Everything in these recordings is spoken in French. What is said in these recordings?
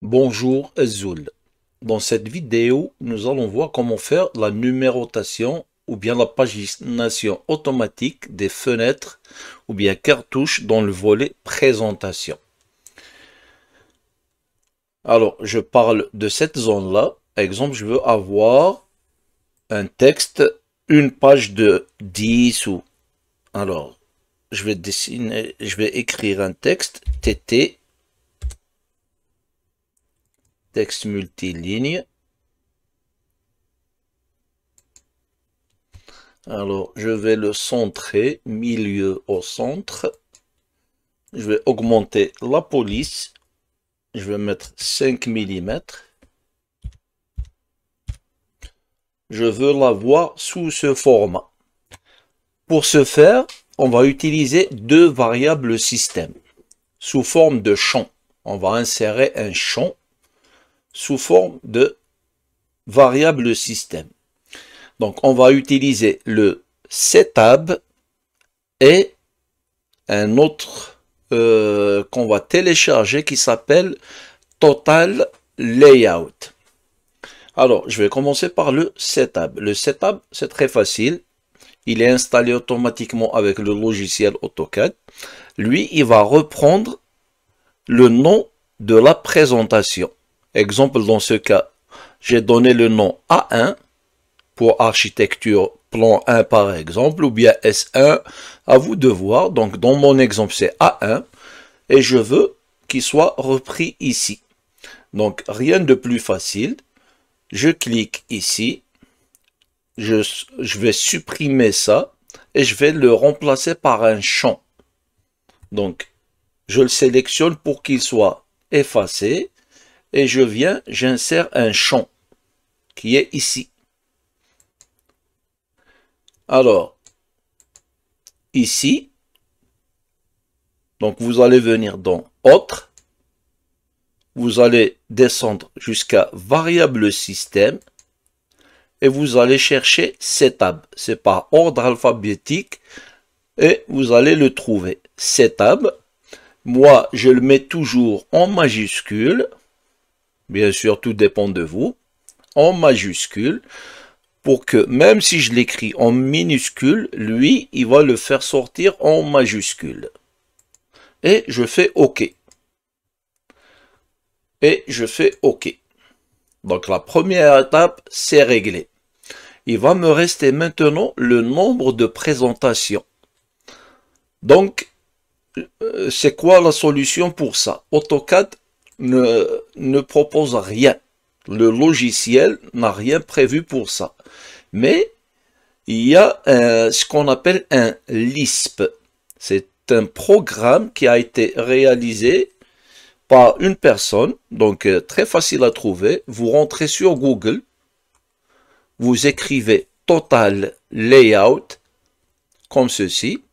Bonjour Azul. Dans cette vidéo, nous allons voir comment faire la numérotation ou bien la pagination automatique des fenêtres ou bien cartouches dans le volet présentation. Alors, je parle de cette zone-là. Par exemple, je veux avoir un texte, une page de 10 ou... Alors, je vais écrire un texte, TT, texte multiligne. Alors, je vais le centrer, milieu au centre. Je vais augmenter la police. Je vais mettre 5 mm. Je veux la voir sous ce format. Pour ce faire, on va utiliser deux variables système sous forme de champ. On va insérer un champ sous forme de variable système. Donc, on va utiliser le setab et un autre qu'on va télécharger qui s'appelle Total Layout. Alors, je vais commencer par le setab. Le setab, c'est très facile. Il est installé automatiquement avec le logiciel AutoCAD. Lui, il va reprendre le nom de la présentation. Exemple, dans ce cas, j'ai donné le nom A1 pour architecture plan 1 par exemple, ou bien S1, à vous de voir. Donc, dans mon exemple, c'est A1, et je veux qu'il soit repris ici. Donc, rien de plus facile. Je clique ici, je vais supprimer ça, et je vais le remplacer par un champ. Donc, je le sélectionne pour qu'il soit effacé, et j'insère un champ qui est ici. Alors, ici, donc vous allez venir dans Autre, vous allez descendre jusqu'à Variable système, et vous allez chercher Setab. C'est par ordre alphabétique, et vous allez le trouver. Setab, moi je le mets toujours en majuscule, bien sûr tout dépend de vous, en majuscule, pour que même si je l'écris en minuscule, lui, il va le faire sortir en majuscule. Et je fais OK. Et je fais OK. Donc la première étape, c'est réglé. Il va me rester maintenant le nombre de présentations. Donc, c'est quoi la solution pour ça? AutoCAD ne propose rien. Le logiciel n'a rien prévu pour ça. Mais il y a ce qu'on appelle un Lisp. C'est un programme qui a été réalisé par une personne, donc très facile à trouver. Vous rentrez sur Google, vous écrivez Total Layout, comme ceci.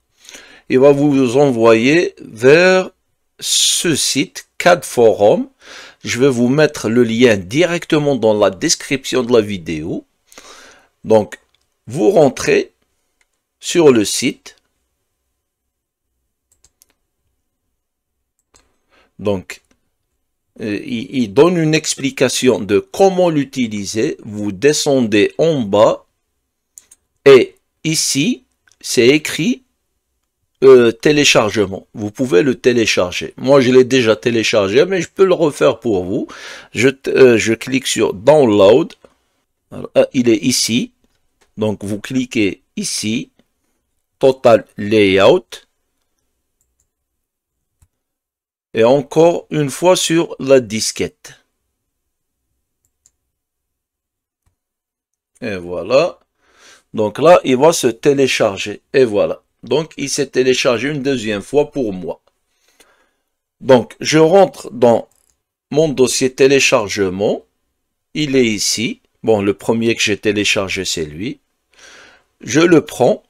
Il va vous envoyer vers ce site, CAD Forum. Je vais vous mettre le lien directement dans la description de la vidéo. Donc, vous rentrez sur le site. Donc, il donne une explication de comment l'utiliser. Vous descendez en bas et ici, c'est écrit téléchargement. Vous pouvez le télécharger. Moi, je l'ai déjà téléchargé, mais je peux le refaire pour vous. Je clique sur Download. Alors, il est ici. Donc, vous cliquez ici. Total Layout. Et encore une fois sur la disquette. Et voilà. Donc là, il va se télécharger. Et voilà. Donc, il s'est téléchargé une deuxième fois pour moi. Donc, je rentre dans mon dossier téléchargement. Il est ici. Bon, le premier que j'ai téléchargé, c'est lui. Je le prends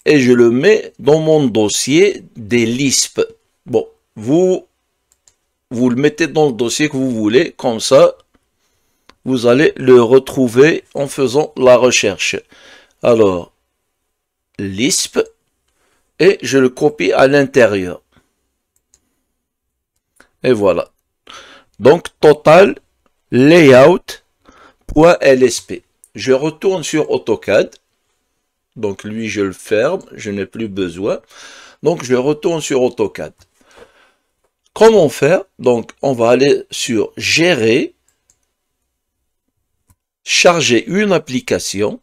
et je le mets dans mon dossier des Lisp. Bon, vous le mettez dans le dossier que vous voulez. Comme ça, vous allez le retrouver en faisant la recherche. Alors, Lisp. Et je le copie à l'intérieur. Et voilà. Donc, total layout.lsp. Je retourne sur AutoCAD. Donc, lui, je le ferme. Je n'ai plus besoin. Donc, je retourne sur AutoCAD. Comment faire? Donc, on va aller sur Gérer, charger une application.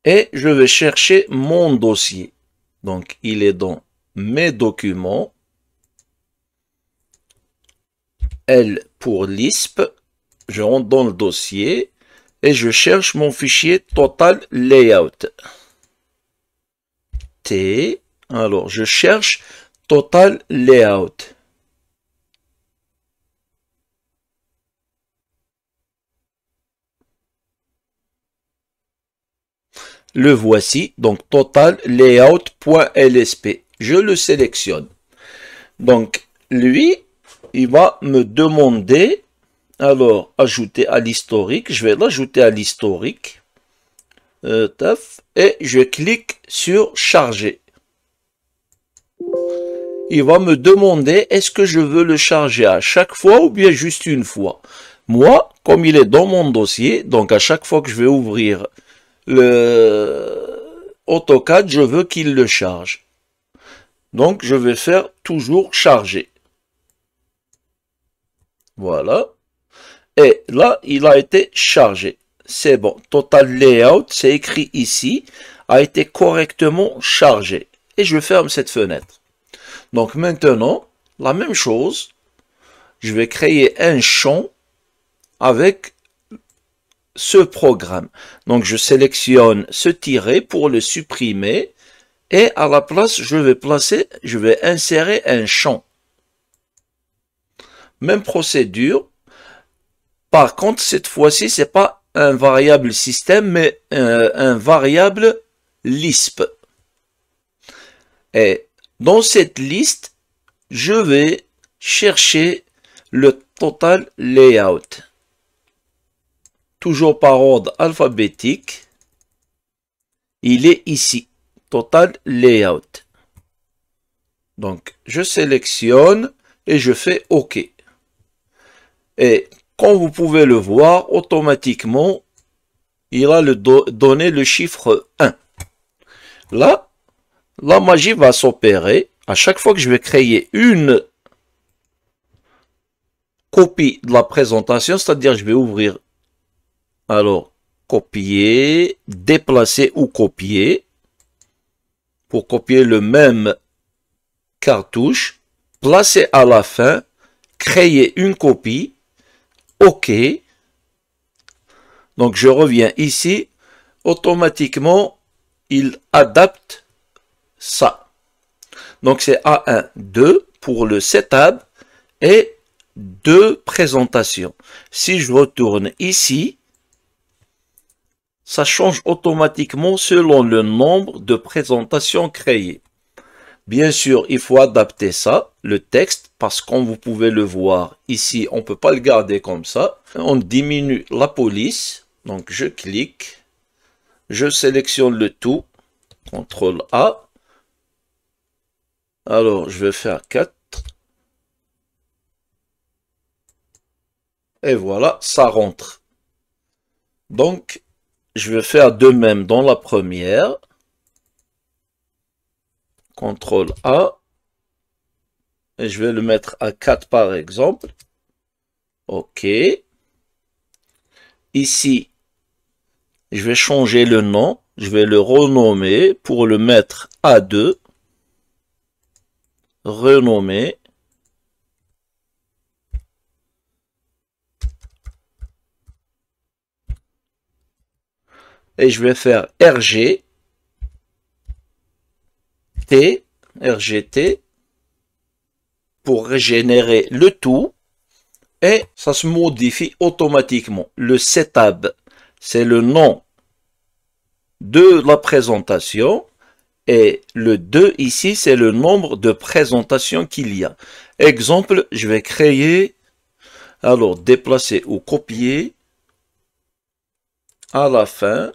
Et je vais chercher mon dossier. Donc, il est dans mes documents. L pour Lisp. Je rentre dans le dossier et je cherche mon fichier Total Layout. T. Alors, je cherche Total Layout. Le voici, donc Total Layout.lsp. Je le sélectionne. Donc, lui, il va me demander, alors, ajouter à l'historique. Je vais l'ajouter à l'historique. Et je clique sur charger. Il va me demander est-ce que je veux le charger à chaque fois ou bien juste une fois. Moi, comme il est dans mon dossier, donc à chaque fois que je vais ouvrir le AutoCAD, je veux qu'il le charge. Donc, je vais faire toujours charger. Voilà. Et là, il a été chargé. C'est bon. Total Layout, c'est écrit ici, a été correctement chargé. Et je ferme cette fenêtre. Donc maintenant, la même chose. Je vais créer un champ avec ce programme. Donc je sélectionne ce tiret pour le supprimer. Et à la place, je vais insérer un champ. Même procédure. Par contre, cette fois-ci, c'est pas un variable système, mais un variable Lisp. Et dans cette liste, je vais chercher le total layout. Toujours par ordre alphabétique. Il est ici. Total layout. Donc, je sélectionne et je fais OK. Et comme vous pouvez le voir, automatiquement, il a donné le chiffre 1. Là, la magie va s'opérer. À chaque fois que je vais créer une copie de la présentation, c'est-à-dire je vais ouvrir, alors, copier, déplacer ou copier, pour copier le même cartouche, placer à la fin, créer une copie, OK. Donc, je reviens ici. Automatiquement, il adapte ça. Donc, c'est A1, 2 pour le setup et 2 présentations. Si je retourne ici, ça change automatiquement selon le nombre de présentations créées. Bien sûr, il faut adapter ça, le texte, parce que comme vous pouvez le voir ici, on ne peut pas le garder comme ça. On diminue la police. Donc, je clique. Je sélectionne le tout. CTRL A. Alors, je vais faire 4. Et voilà, ça rentre. Donc, je vais faire de même dans la première. CTRL A. Et je vais le mettre à 4 par exemple. OK. Ici, je vais changer le nom. Je vais le renommer pour le mettre à 2. Renommer. Et je vais faire RG. T. RGT. Pour régénérer le tout. Et ça se modifie automatiquement. Le setup, c'est le nom de la présentation. Et le 2 ici, c'est le nombre de présentations qu'il y a. Exemple, je vais créer, alors déplacer ou copier. À la fin,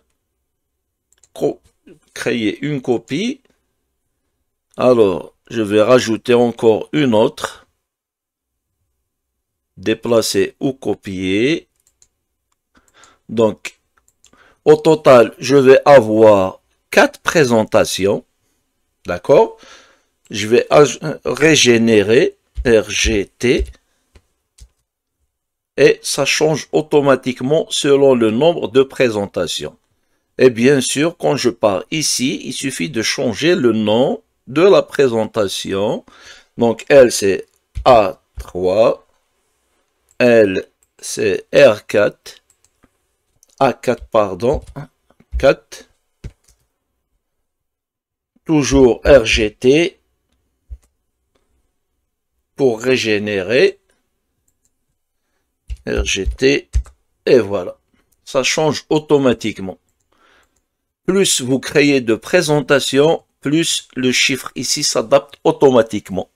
créer une copie. Alors, je vais rajouter encore une autre. Déplacer ou copier. Donc, au total, je vais avoir 4 présentations. D'accord? Je vais régénérer RGT. Et ça change automatiquement selon le nombre de présentations. Et bien sûr, quand je pars ici, il suffit de changer le nom de la présentation. Donc, elle, c'est A3. Elle, c'est R4. A4, pardon. 4. Toujours RGT. Pour régénérer. RGT. Et voilà. Ça change automatiquement. Plus vous créez de présentations, plus le chiffre ici s'adapte automatiquement.